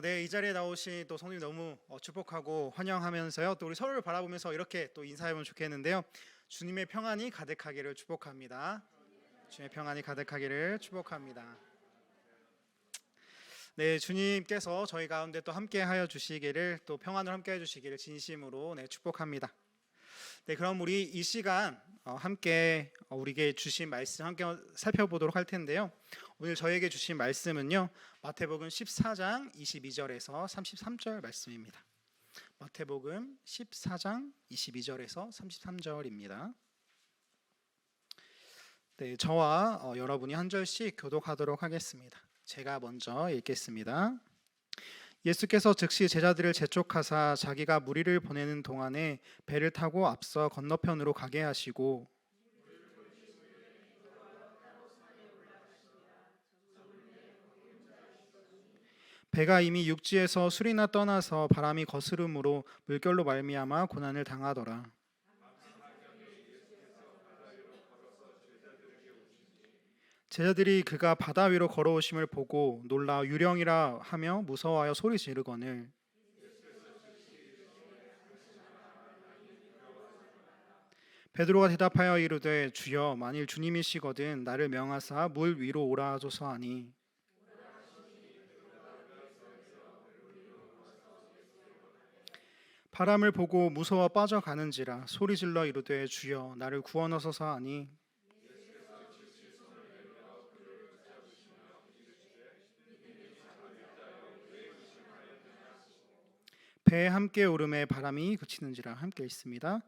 네, 이 자리에 나오신 또 성도님 너무 축복하고 환영하면서요. 또 우리 서로를 바라보면서 이렇게 또 인사해보면 좋겠는데요. 주님의 평안이 가득하기를 축복합니다. 주님의 평안이 가득하기를 축복합니다. 네, 주님께서 저희 가운데 또 함께하여 주시기를, 또 평안을 함께해 주시기를 진심으로 축복합니다. 네, 그럼 우리 이 시간 함께 우리에게 주신 말씀 함께 살펴보도록 할 텐데요. 오늘 저에게 주신 말씀은요, 마태복음 14장 22절에서 33절 말씀입니다. 마태복음 14장 22절에서 33절입니다. 네, 저와 여러분이 한 절씩 교독하도록 하겠습니다. 제가 먼저 읽겠습니다. 예수께서 즉시 제자들을 재촉하사 자기가 무리를 보내는 동안에 배를 타고 앞서 건너편으로 가게 하시고 배가 이미 육지에서 술이나 떠나서 바람이 거스름으로 물결로 말미암아 고난을 당하더라. 제자들이 그가 바다 위로 걸어오심을 보고 놀라 유령이라 하며 무서워하여 소리 지르거늘 베드로가 대답하여 이르되 주여 만일 주님이시거든 나를 명하사 물 위로 오라 하소서 하니 바람을 보고 무서워 빠져가는지라 소리질러 이르되 주여 나를 구원하소서 하니 배에 함께 오름에 바람이 그치는지라. 함께 읽습니다.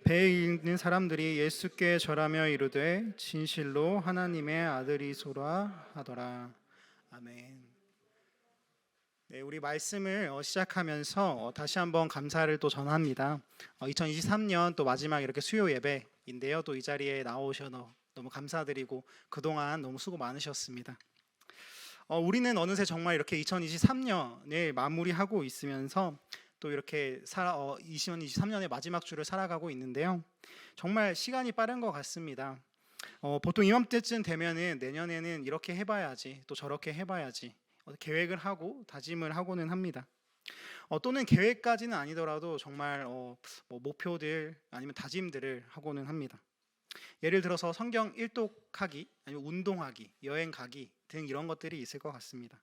배에 있는 사람들이 예수께 절하며 이르되 진실로 하나님의 아들이소라 하더라. 아멘. 네, 우리 말씀을 시작하면서 다시 한번 감사를 또 전합니다. 2023년 또 마지막 이렇게 수요 예배인데요. 또 이 자리에 나오셔서 너무 감사드리고 그동안 너무 수고 많으셨습니다. 우리는 어느새 정말 이렇게 2023년을 마무리하고 있으면서 또 이렇게 2023년의 마지막 주를 살아가고 있는데요. 정말 시간이 빠른 것 같습니다. 보통 이맘때쯤 되면은 내년에는 이렇게 해봐야지, 또 저렇게 해봐야지 계획을 하고 다짐을 하고는 합니다. 또는 계획까지는 아니더라도 정말 뭐 목표들 아니면 다짐들을 하고는 합니다. 예를 들어서 성경 일독하기, 아니면 운동하기, 여행 가기 등 이런 것들이 있을 것 같습니다.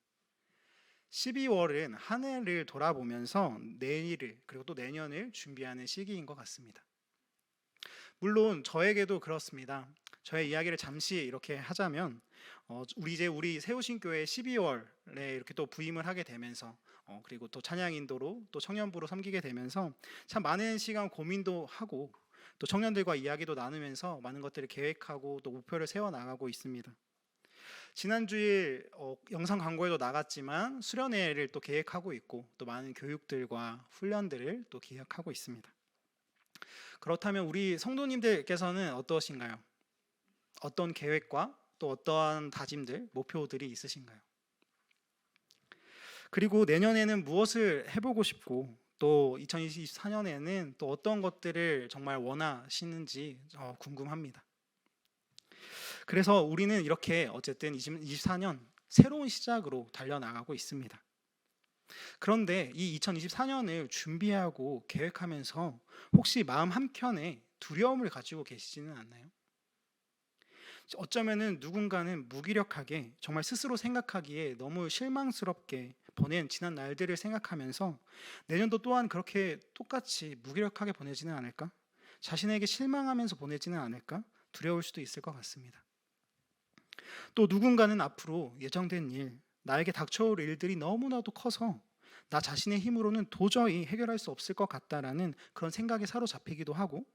12월은 한 해를 돌아보면서 내일을 그리고 또 내년을 준비하는 시기인 것 같습니다. 물론 저에게도 그렇습니다. 저의 이야기를 잠시 이렇게 하자면 우리 세우신교회 12월에 이렇게 또 부임을 하게 되면서 그리고 또 찬양인도로 또 청년부로 섬기게 되면서 참 많은 시간 고민도 하고 또 청년들과 이야기도 나누면서 많은 것들을 계획하고 또 목표를 세워나가고 있습니다. 지난주에 영상 광고에도 나갔지만 수련회를 또 계획하고 있고 또 많은 교육들과 훈련들을 또 기획하고 있습니다. 그렇다면 우리 성도님들께서는 어떠신가요? 어떤 계획과 또 어떠한 다짐들, 목표들이 있으신가요? 그리고 내년에는 무엇을 해보고 싶고 또 2024년에는 또 어떤 것들을 정말 원하시는지 궁금합니다. 그래서 우리는 이렇게 어쨌든 2024년 새로운 시작으로 달려나가고 있습니다. 그런데 이 2024년을 준비하고 계획하면서 혹시 마음 한켠에 두려움을 가지고 계시지는 않나요? 어쩌면은 누군가는 무기력하게 정말 스스로 생각하기에 너무 실망스럽게 보낸 지난 날들을 생각하면서 내년도 또한 그렇게 똑같이 무기력하게 보내지는 않을까? 자신에게 실망하면서 보내지는 않을까? 두려울 수도 있을 것 같습니다. 또 누군가는 앞으로 예정된 일, 나에게 닥쳐올 일들이 너무나도 커서 나 자신의 힘으로는 도저히 해결할 수 없을 것 같다라는 그런 생각에 사로잡히기도 하고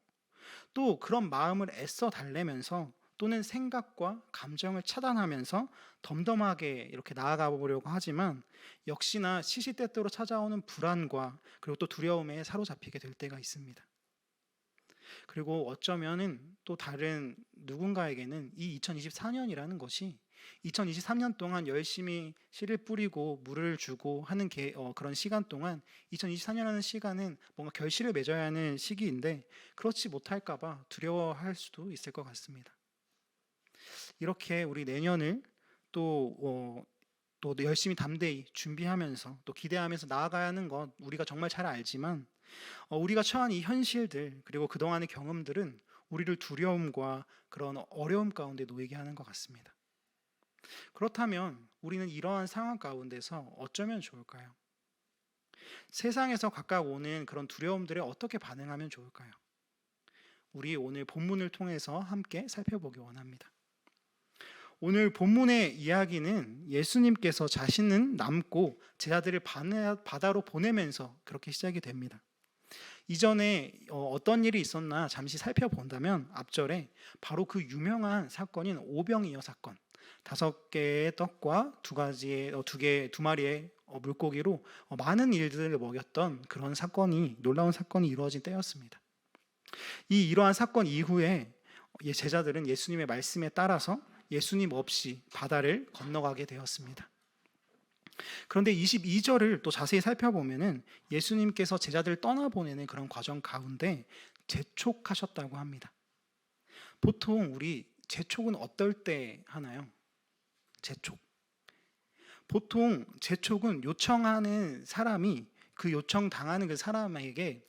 또 그런 마음을 애써 달래면서 또는 생각과 감정을 차단하면서 덤덤하게 이렇게 나아가 보려고 하지만 역시나 시시때때로 찾아오는 불안과 그리고 또 두려움에 사로잡히게 될 때가 있습니다. 그리고 어쩌면은 또 다른 누군가에게는 이 2024년이라는 것이 2023년 동안 열심히 씨를 뿌리고 물을 주고 하는 그런 시간 동안 2024년이라는 시간은 뭔가 결실을 맺어야 하는 시기인데 그렇지 못할까 봐 두려워할 수도 있을 것 같습니다. 이렇게 우리 내년을 또 또 열심히 담대히 준비하면서 또 기대하면서 나아가야 하는 것 우리가 정말 잘 알지만 우리가 처한 이 현실들 그리고 그동안의 경험들은 우리를 두려움과 그런 어려움 가운데 놓이게 하는 것 같습니다. 그렇다면 우리는 이러한 상황 가운데서 어쩌면 좋을까요? 세상에서 각각 오는 그런 두려움들에 어떻게 반응하면 좋을까요? 우리 오늘 본문을 통해서 함께 살펴보기 원합니다. 오늘 본문의 이야기는 예수님께서 자신은 남고 제자들을 바다로 보내면서 그렇게 시작이 됩니다. 이전에 어떤 일이 있었나 잠시 살펴본다면 앞절에 바로 그 유명한 사건인 오병이어 사건, 5개의 떡과 두 마리의 물고기로 많은 일들을 먹였던 그런 사건이, 놀라운 사건이 이루어진 때였습니다. 이러한 사건 이후에 제자들은 예수님의 말씀에 따라서 예수님 없이 바다를 건너가게 되었습니다. 그런데 22절을 또 자세히 살펴보면은 예수님께서 제자들을 떠나보내는 그런 과정 가운데 재촉하셨다고 합니다. 보통 우리 재촉은 어떨 때 하나요? 재촉. 보통 재촉은 요청하는 사람이 그 요청당하는 그 사람에게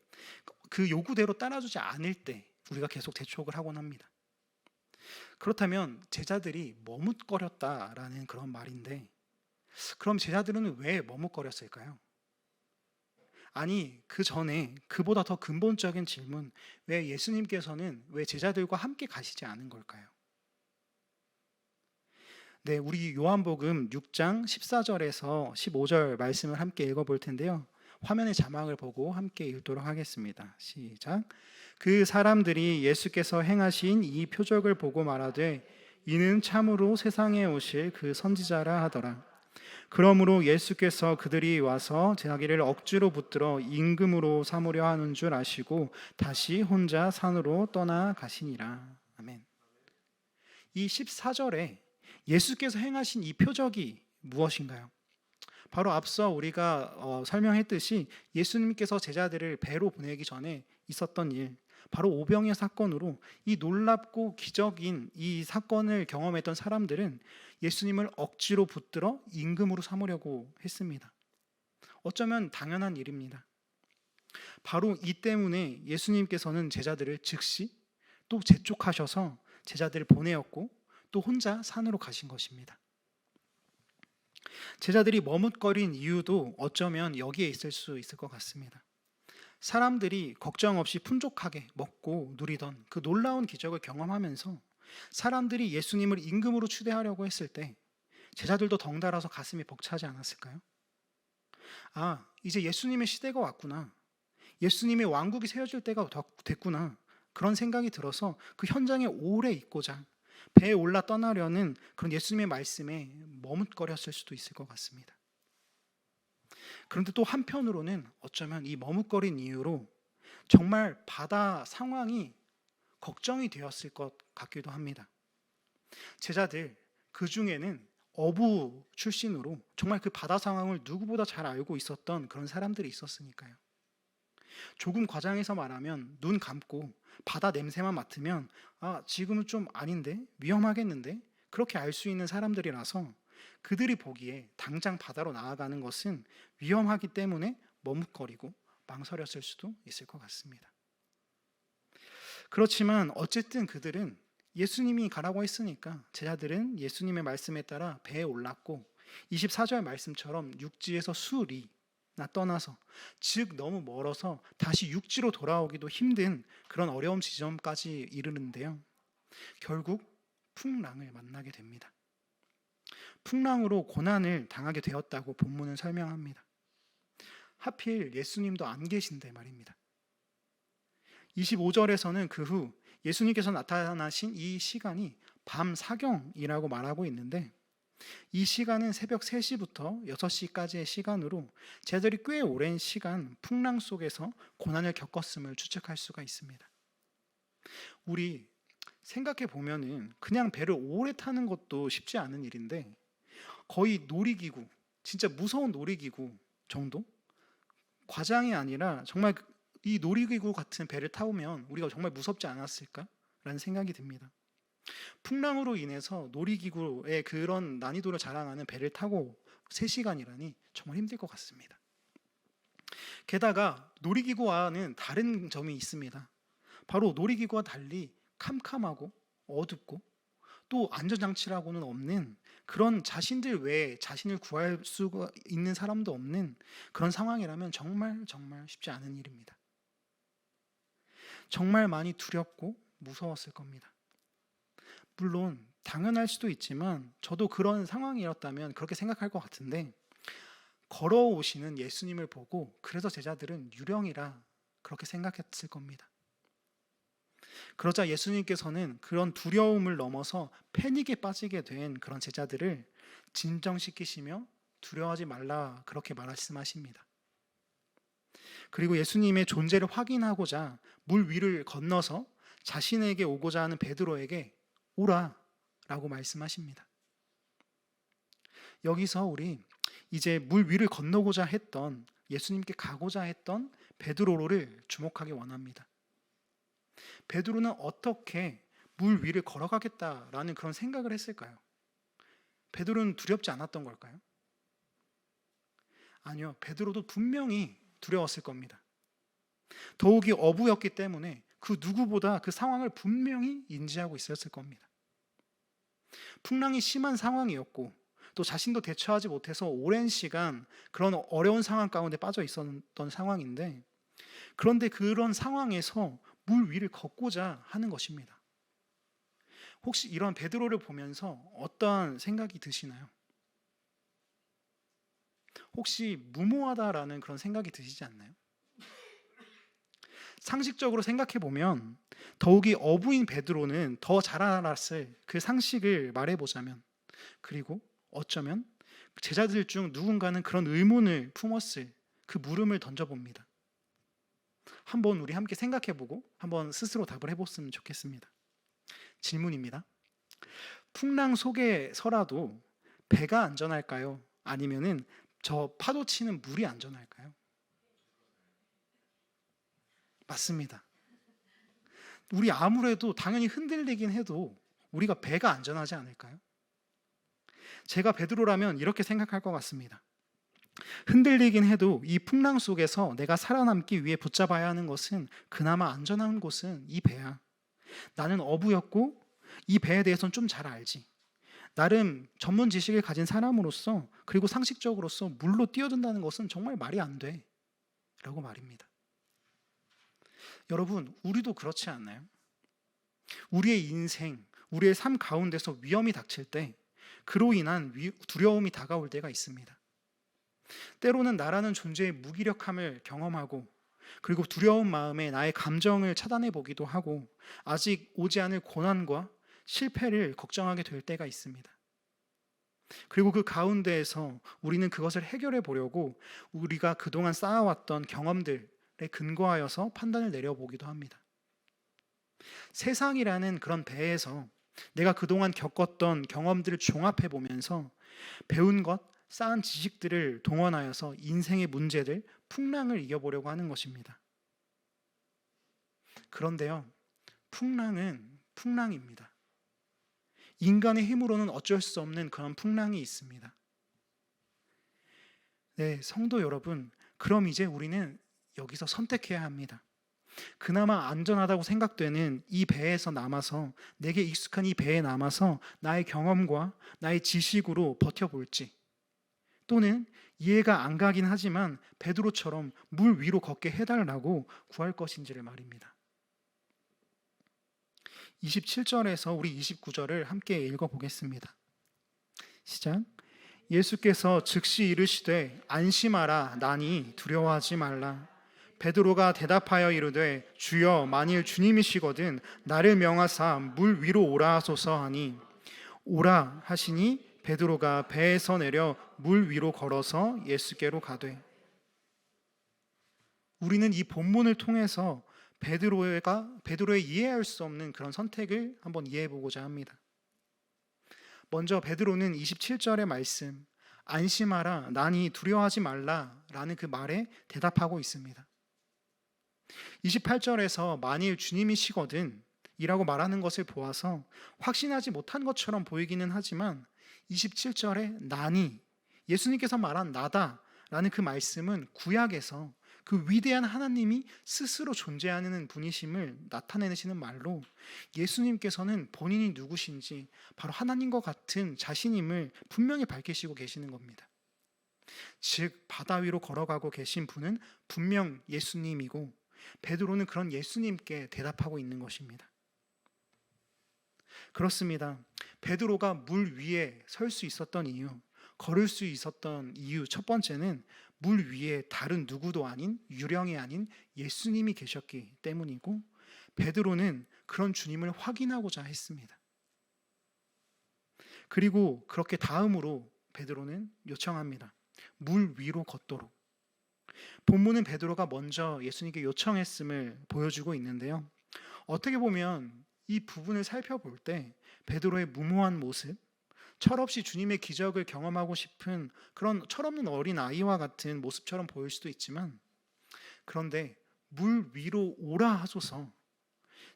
그 요구대로 따라주지 않을 때 우리가 계속 재촉을 하곤 합니다. 그렇다면 제자들이 머뭇거렸다라는 그런 말인데, 그럼 제자들은 왜 머뭇거렸을까요? 아니, 그 전에 그보다 더 근본적인 질문, 왜 예수님께서는 왜 제자들과 함께 가시지 않은 걸까요? 네, 우리 요한복음 6장 14절에서 15절 말씀을 함께 읽어볼 텐데요. 화면의 자막을 보고 함께 읽도록 하겠습니다. 시작. 그 사람들이 예수께서 행하신 이 표적을 보고 말하되 이는 참으로 세상에 오실 그 선지자라 하더라. 그러므로 예수께서 그들이 와서 자기를 억지로 붙들어 임금으로 삼으려 하는 줄 아시고 다시 혼자 산으로 떠나가시니라. 아멘. 이 14절에 예수께서 행하신 이 표적이 무엇인가요? 바로 앞서 우리가 설명했듯이 예수님께서 제자들을 배로 보내기 전에 있었던 일, 바로 오병이어 사건으로 이 놀랍고 기적인 이 사건을 경험했던 사람들은 예수님을 억지로 붙들어 임금으로 삼으려고 했습니다. 어쩌면 당연한 일입니다. 바로 이 때문에 예수님께서는 제자들을 즉시 또 재촉하셔서 제자들을 보내었고 또 혼자 산으로 가신 것입니다. 제자들이 머뭇거린 이유도 어쩌면 여기에 있을 수 있을 것 같습니다. 사람들이 걱정 없이 풍족하게 먹고 누리던 그 놀라운 기적을 경험하면서 사람들이 예수님을 임금으로 추대하려고 했을 때 제자들도 덩달아서 가슴이 벅차지 않았을까요? 아, 이제 예수님의 시대가 왔구나. 예수님의 왕국이 세워질 때가 됐구나. 그런 생각이 들어서 그 현장에 오래 있고자 배에 올라 떠나려는 그런 예수님의 말씀에 머뭇거렸을 수도 있을 것 같습니다. 그런데 또 한편으로는 어쩌면 이 머뭇거린 이유로 정말 바다 상황이 걱정이 되었을 것 같기도 합니다. 제자들 그 중에는 어부 출신으로 정말 그 바다 상황을 누구보다 잘 알고 있었던 그런 사람들이 있었으니까요. 조금 과장해서 말하면 눈 감고 바다 냄새만 맡으면 지금은 좀 아닌데 위험하겠는데 그렇게 알 수 있는 사람들이라서 그들이 보기에 당장 바다로 나아가는 것은 위험하기 때문에 머뭇거리고 망설였을 수도 있을 것 같습니다. 그렇지만 어쨌든 그들은 예수님이 가라고 했으니까 제자들은 예수님의 말씀에 따라 배에 올랐고 24절 말씀처럼 육지에서 수리나 떠나서, 즉 너무 멀어서 다시 육지로 돌아오기도 힘든 그런 어려움 지점까지 이르는데요. 결국 풍랑을 만나게 됩니다. 풍랑으로 고난을 당하게 되었다고 본문은 설명합니다. 하필 예수님도 안 계신데 말입니다. 25절에서는 그 후 예수님께서 나타나신 이 시간이 밤 사경이라고 말하고 있는데, 이 시간은 새벽 3시부터 6시까지의 시간으로 제자들이 꽤 오랜 시간 풍랑 속에서 고난을 겪었음을 추측할 수가 있습니다. 우리 생각해 보면은 그냥 배를 오래 타는 것도 쉽지 않은 일인데 거의 놀이기구, 진짜 무서운 놀이기구 정도? 과장이 아니라 정말 이 놀이기구 같은 배를 타보면 우리가 정말 무섭지 않았을까라는 생각이 듭니다. 풍랑으로 인해서 놀이기구의 그런 난이도를 자랑하는 배를 타고 3시간이라니 정말 힘들 것 같습니다. 게다가 놀이기구와는 다른 점이 있습니다. 바로 놀이기구와 달리 캄캄하고 어둡고 또 안전장치라고는 없는, 그런 자신들 외에 자신을 구할 수가 있는 사람도 없는 그런 상황이라면 정말 쉽지 않은 일입니다. 정말 많이 두렵고 무서웠을 겁니다. 물론 당연할 수도 있지만 저도 그런 상황이었다면 그렇게 생각할 것 같은데, 걸어오시는 예수님을 보고 그래서 제자들은 유령이라 그렇게 생각했을 겁니다. 그러자 예수님께서는 그런 두려움을 넘어서 패닉에 빠지게 된 그런 제자들을 진정시키시며 두려워하지 말라 그렇게 말씀하십니다. 그리고 예수님의 존재를 확인하고자 물 위를 건너서 자신에게 오고자 하는 베드로에게 오라 라고 말씀하십니다. 여기서 우리 이제 물 위를 건너고자 했던, 예수님께 가고자 했던 베드로를 주목하기 원합니다. 베드로는 어떻게 물 위를 걸어가겠다라는 그런 생각을 했을까요? 베드로는 두렵지 않았던 걸까요? 아니요, 베드로도 분명히 두려웠을 겁니다. 더욱이 어부였기 때문에 그 누구보다 그 상황을 분명히 인지하고 있었을 겁니다. 풍랑이 심한 상황이었고 또 자신도 대처하지 못해서 오랜 시간 그런 어려운 상황 가운데 빠져 있었던 상황인데, 그런데 그런 상황에서 물 위를 걷고자 하는 것입니다. 혹시 이런 베드로를 보면서 어떠한 생각이 드시나요? 혹시 무모하다라는 그런 생각이 드시지 않나요? 상식적으로 생각해 보면 더욱이 어부인 베드로는 더 잘 알았을 그 상식을 말해보자면, 그리고 어쩌면 제자들 중 누군가는 그런 의문을 품었을 그 물음을 던져봅니다. 한번 우리 함께 생각해보고 한번 스스로 답을 해봤으면 좋겠습니다. 질문입니다. 풍랑 속에서라도 배가 안전할까요? 아니면은 저 파도 치는 물이 안전할까요? 맞습니다. 우리 아무래도 당연히 흔들리긴 해도 우리가 배가 안전하지 않을까요? 제가 베드로라면 이렇게 생각할 것 같습니다. 흔들리긴 해도 이 풍랑 속에서 내가 살아남기 위해 붙잡아야 하는 것은, 그나마 안전한 곳은 이 배야. 나는 어부였고 이 배에 대해서는 좀 잘 알지. 나름 전문 지식을 가진 사람으로서, 그리고 상식적으로서 물로 뛰어든다는 것은 정말 말이 안 돼 라고 말입니다. 여러분, 우리도 그렇지 않나요? 우리의 인생, 우리의 삶 가운데서 위험이 닥칠 때 그로 인한 두려움이 다가올 때가 있습니다. 때로는 나라는 존재의 무기력함을 경험하고, 그리고 두려운 마음에 나의 감정을 차단해 보기도 하고, 아직 오지 않을 고난과 실패를 걱정하게 될 때가 있습니다. 그리고 그 가운데에서 우리는 그것을 해결해 보려고 우리가 그동안 쌓아왔던 경험들에 근거하여서 판단을 내려보기도 합니다. 세상이라는 그런 배에서 내가 그동안 겪었던 경험들을 종합해 보면서 배운 것, 쌓은 지식들을 동원하여서 인생의 문제들, 풍랑을 이겨보려고 하는 것입니다. 그런데요, 풍랑은 풍랑입니다. 인간의 힘으로는 어쩔 수 없는 그런 풍랑이 있습니다. 네, 성도 여러분, 그럼 이제 우리는 여기서 선택해야 합니다. 그나마 안전하다고 생각되는 이 배에서 남아서, 내게 익숙한 이 배에 남아서 나의 경험과 나의 지식으로 버텨볼지, 또는 이해가 안 가긴 하지만 베드로처럼 물 위로 걷게 해달라고 구할 것인지를 말입니다. 27절에서 우리 29절을 함께 읽어보겠습니다. 시작. 예수께서 즉시 이르시되 안심하라, 나니 두려워하지 말라. 베드로가 대답하여 이르되 주여, 만일 주님이시거든 나를 명하사 물 위로 오라 하소서 하니, 오라 하시니 베드로가 배에서 내려 물 위로 걸어서 예수께로 가되. 우리는 이 본문을 통해서 베드로의 이해할 수 없는 그런 선택을 한번 이해해 보고자 합니다. 먼저 베드로는 27절의 말씀, 안심하라, 나니 두려워하지 말라 라는 그 말에 대답하고 있습니다. 28절에서 만일 주님이시거든 이라고 말하는 것을 보아서 확신하지 못한 것처럼 보이기는 하지만, 27절에 나니, 예수님께서 말한 나다라는 그 말씀은 구약에서 그 위대한 하나님이 스스로 존재하는 분이심을 나타내시는 말로, 예수님께서는 본인이 누구신지 바로 하나님과 같은 자신임을 분명히 밝히시고 계시는 겁니다. 즉 바다 위로 걸어가고 계신 분은 분명 예수님이고, 베드로는 그런 예수님께 대답하고 있는 것입니다. 그렇습니다. 베드로가 물 위에 설 수 있었던 이유, 걸을 수 있었던 이유 첫 번째는 물 위에 다른 누구도 아닌, 유령이 아닌 예수님이 계셨기 때문이고, 베드로는 그런 주님을 확인하고자 했습니다. 그리고 그렇게 다음으로 베드로는 요청합니다. 물 위로 걷도록. 본문은 베드로가 먼저 예수님께 요청했음을 보여주고 있는데요. 어떻게 보면 이 부분을 살펴볼 때 베드로의 무모한 모습, 철없이 주님의 기적을 경험하고 싶은 그런 철없는 어린 아이와 같은 모습처럼 보일 수도 있지만, 그런데 물 위로 오라 하소서,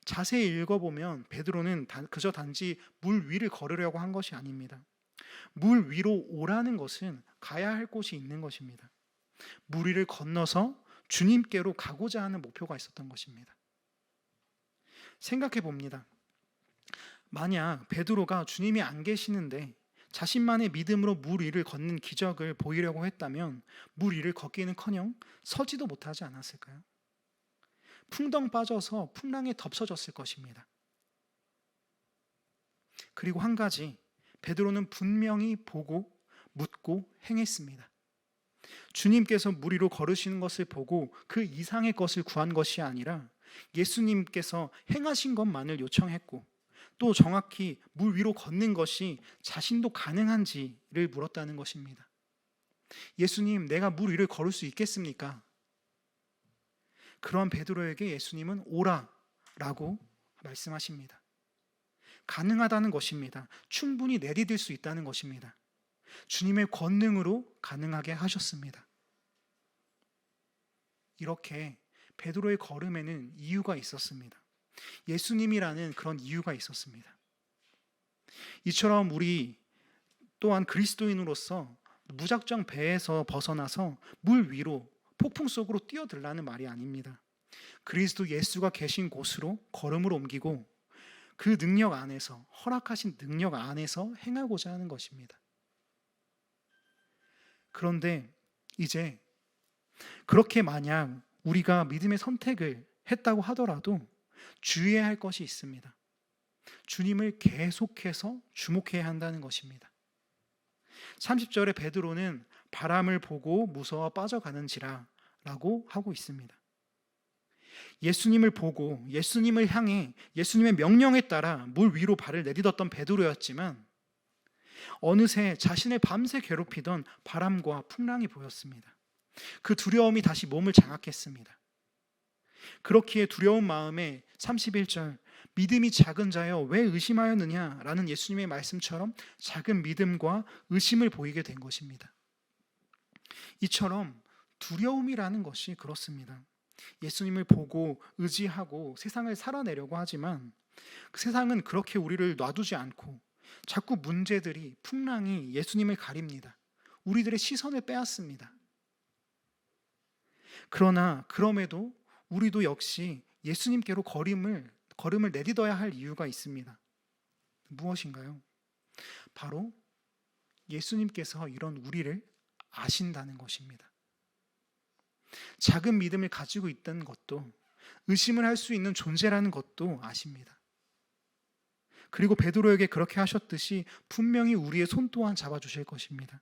자세히 읽어보면 베드로는 그저 단지 물 위를 걸으려고 한 것이 아닙니다. 물 위로 오라는 것은 가야 할 곳이 있는 것입니다. 물 위를 건너서 주님께로 가고자 하는 목표가 있었던 것입니다. 생각해 봅니다. 만약 베드로가 주님이 안 계시는데 자신만의 믿음으로 물 위를 걷는 기적을 보이려고 했다면 물 위를 걷기는커녕 서지도 못하지 않았을까요? 풍덩 빠져서 풍랑에 덮쳐졌을 것입니다. 그리고 한 가지, 베드로는 분명히 보고 묻고 행했습니다. 주님께서 물 위로 걸으시는 것을 보고 그 이상의 것을 구한 것이 아니라 예수님께서 행하신 것만을 요청했고, 또 정확히 물 위로 걷는 것이 자신도 가능한지를 물었다는 것입니다. 예수님, 내가 물 위를 걸을 수 있겠습니까? 그런 베드로에게 예수님은 오라라고 말씀하십니다. 가능하다는 것입니다. 충분히 내디딜 수 있다는 것입니다. 주님의 권능으로 가능하게 하셨습니다. 이렇게 베드로의 걸음에는 이유가 있었습니다. 예수님이라는 그런 이유가 있었습니다. 이처럼 우리 또한 그리스도인으로서 무작정 배에서 벗어나서 물 위로, 폭풍 속으로 뛰어들라는 말이 아닙니다. 그리스도 예수가 계신 곳으로 걸음을 옮기고 그 능력 안에서, 허락하신 능력 안에서 행하고자 하는 것입니다. 그런데 이제 그렇게 만약 우리가 믿음의 선택을 했다고 하더라도 주의해야 할 것이 있습니다. 주님을 계속해서 주목해야 한다는 것입니다. 30절에 베드로는 바람을 보고 무서워 빠져가는지라 라고 하고 있습니다. 예수님을 보고 예수님을 향해 예수님의 명령에 따라 물 위로 발을 내딛었던 베드로였지만 어느새 자신을 밤새 괴롭히던 바람과 풍랑이 보였습니다. 그 두려움이 다시 몸을 장악했습니다. 그렇기에 두려운 마음에 31절, 믿음이 작은 자여 왜 의심하였느냐 라는 예수님의 말씀처럼 작은 믿음과 의심을 보이게 된 것입니다. 이처럼 두려움이라는 것이 그렇습니다. 예수님을 보고 의지하고 세상을 살아내려고 하지만 그 세상은 그렇게 우리를 놔두지 않고 자꾸 문제들이, 풍랑이 예수님을 가립니다. 우리들의 시선을 빼앗습니다. 그러나 그럼에도 우리도 역시 예수님께로 걸음을 내딛어야 할 이유가 있습니다. 무엇인가요? 바로 예수님께서 이런 우리를 아신다는 것입니다. 작은 믿음을 가지고 있다는 것도, 의심을 할 수 있는 존재라는 것도 아십니다. 그리고 베드로에게 그렇게 하셨듯이 분명히 우리의 손 또한 잡아주실 것입니다.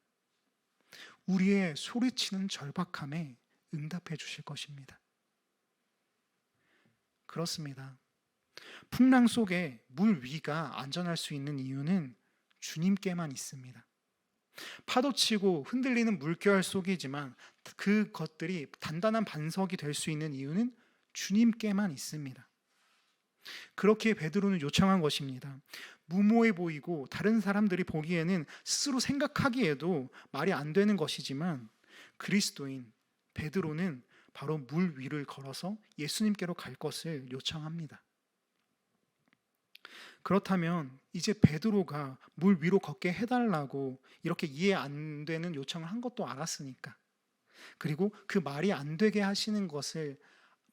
우리의 소리치는 절박함에 응답해 주실 것입니다. 그렇습니다. 풍랑 속에 물 위가 안전할 수 있는 이유는 주님께만 있습니다. 파도치고 흔들리는 물결 속이지만 그것들이 단단한 반석이 될 수 있는 이유는 주님께만 있습니다. 그렇게 베드로는 요청한 것입니다. 무모해 보이고 다른 사람들이 보기에는, 스스로 생각하기에도 말이 안 되는 것이지만 그리스도인 베드로는 바로 물 위를 걸어서 예수님께로 갈 것을 요청합니다. 그렇다면 이제 베드로가 물 위로 걷게 해달라고 이렇게 이해 안 되는 요청을 한 것도 알았으니까, 그리고 그 말이 안 되게 하시는 것을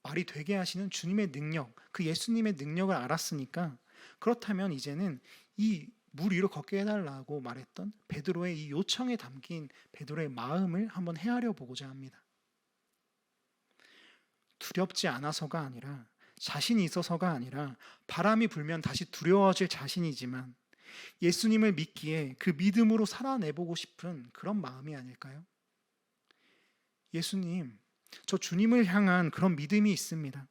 말이 되게 하시는 주님의 능력, 그 예수님의 능력을 알았으니까, 그렇다면 이제는 이 물 위로 걷게 해달라고 말했던 베드로의 이 요청에 담긴 베드로의 마음을 한번 헤아려 보고자 합니다. 두렵지 않아서가 아니라, 자신이 있어서가 아니라, 바람이 불면 다시 두려워질 자신이지만 예수님을 믿기에 그 믿음으로 살아내보고 싶은 그런 마음이 아닐까요? 예수님, 저 주님을 향한 그런 믿음이 있습니다.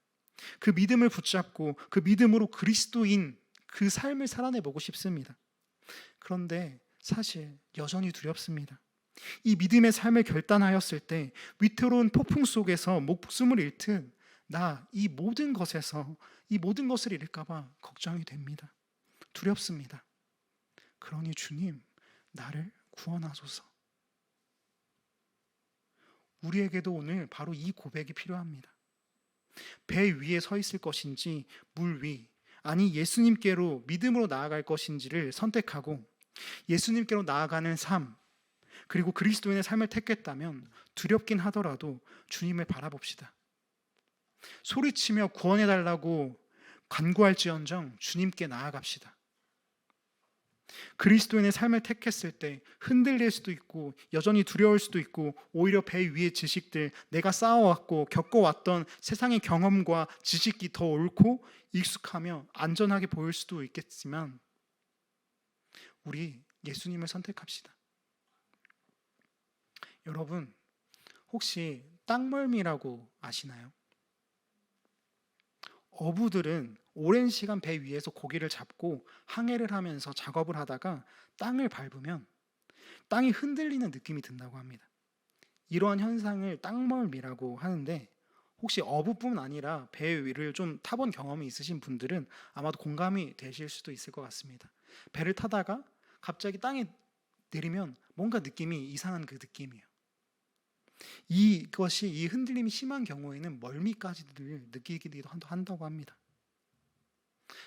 그 믿음을 붙잡고 그 믿음으로 그리스도인 그 삶을 살아내보고 싶습니다. 그런데 사실 여전히 두렵습니다. 이 믿음의 삶을 결단하였을 때 위태로운 폭풍 속에서 목숨을 잃듯 나 이 모든 것에서 이 모든 것을 잃을까 봐 걱정이 됩니다. 두렵습니다. 그러니 주님, 나를 구원하소서. 우리에게도 오늘 바로 이 고백이 필요합니다. 배 위에 서 있을 것인지 물 위, 아니 예수님께로 믿음으로 나아갈 것인지를 선택하고 예수님께로 나아가는 삶, 그리고 그리스도인의 삶을 택했다면 두렵긴 하더라도 주님을 바라봅시다. 소리치며 구원해달라고 간구할지언정 주님께 나아갑시다. 그리스도인의 삶을 택했을 때 흔들릴 수도 있고 여전히 두려울 수도 있고, 오히려 배 위의 지식들, 내가 쌓아왔고 겪어왔던 세상의 경험과 지식이 더 옳고 익숙하며 안전하게 보일 수도 있겠지만 우리 예수님을 선택합시다. 여러분, 혹시 땅멀미라고 아시나요? 어부들은 오랜 시간 배 위에서 고기를 잡고 항해를 하면서 작업을 하다가 땅을 밟으면 땅이 흔들리는 느낌이 든다고 합니다. 이러한 현상을 땅멀미라고 하는데, 혹시 어부뿐 아니라 배 위를 좀 타본 경험이 있으신 분들은 아마도 공감이 되실 수도 있을 것 같습니다. 배를 타다가 갑자기 땅에 내리면 뭔가 느낌이 이상한 그 느낌이에요. 이것이, 이 흔들림이 심한 경우에는 멀미까지를 느끼기도 한다고 합니다.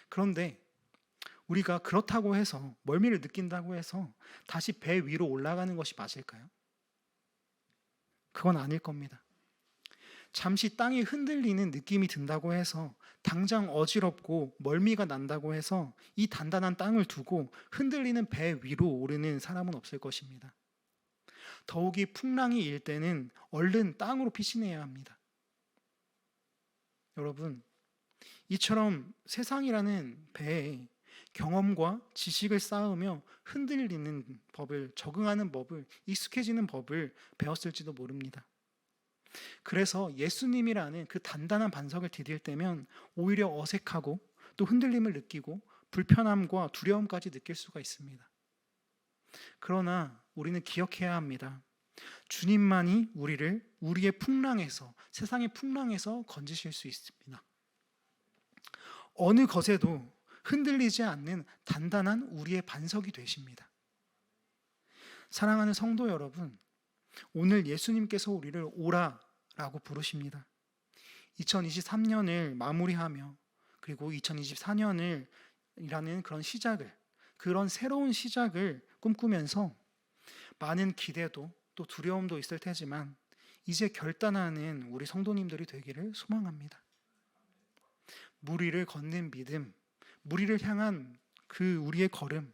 그런데 우리가 그렇다고 해서, 멀미를 느낀다고 해서 다시 배 위로 올라가는 것이 맞을까요? 그건 아닐 겁니다. 잠시 땅이 흔들리는 느낌이 든다고 해서, 당장 어지럽고 멀미가 난다고 해서 이 단단한 땅을 두고 흔들리는 배 위로 오르는 사람은 없을 것입니다. 더욱이 풍랑이 일 때는 얼른 땅으로 피신해야 합니다. 여러분, 이처럼 세상이라는 배에 경험과 지식을 쌓으며 흔들리는 법을, 적응하는 법을, 익숙해지는 법을 배웠을지도 모릅니다. 그래서 예수님이라는 그 단단한 반석을 디딜 때면 오히려 어색하고 또 흔들림을 느끼고 불편함과 두려움까지 느낄 수가 있습니다. 그러나 우리는 기억해야 합니다. 주님만이 우리를 우리의 풍랑에서, 세상의 풍랑에서 건지실 수 있습니다. 어느 것에도 흔들리지 않는 단단한 우리의 반석이 되십니다. 사랑하는 성도 여러분, 오늘 예수님께서 우리를 오라라고 부르십니다. 2023년을 마무리하며 그리고 2024년을 이라는 그런 시작을, 그런 새로운 시작을 꿈꾸면서 많은 기대도 또 두려움도 있을 테지만 이제 결단하는 우리 성도님들이 되기를 소망합니다. 물 위를 걷는 믿음, 물 위를 향한 그 우리의 걸음,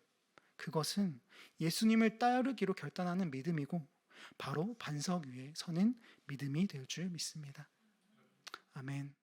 그것은 예수님을 따르기로 결단하는 믿음이고 바로 반석 위에 서는 믿음이 될 줄 믿습니다. 아멘.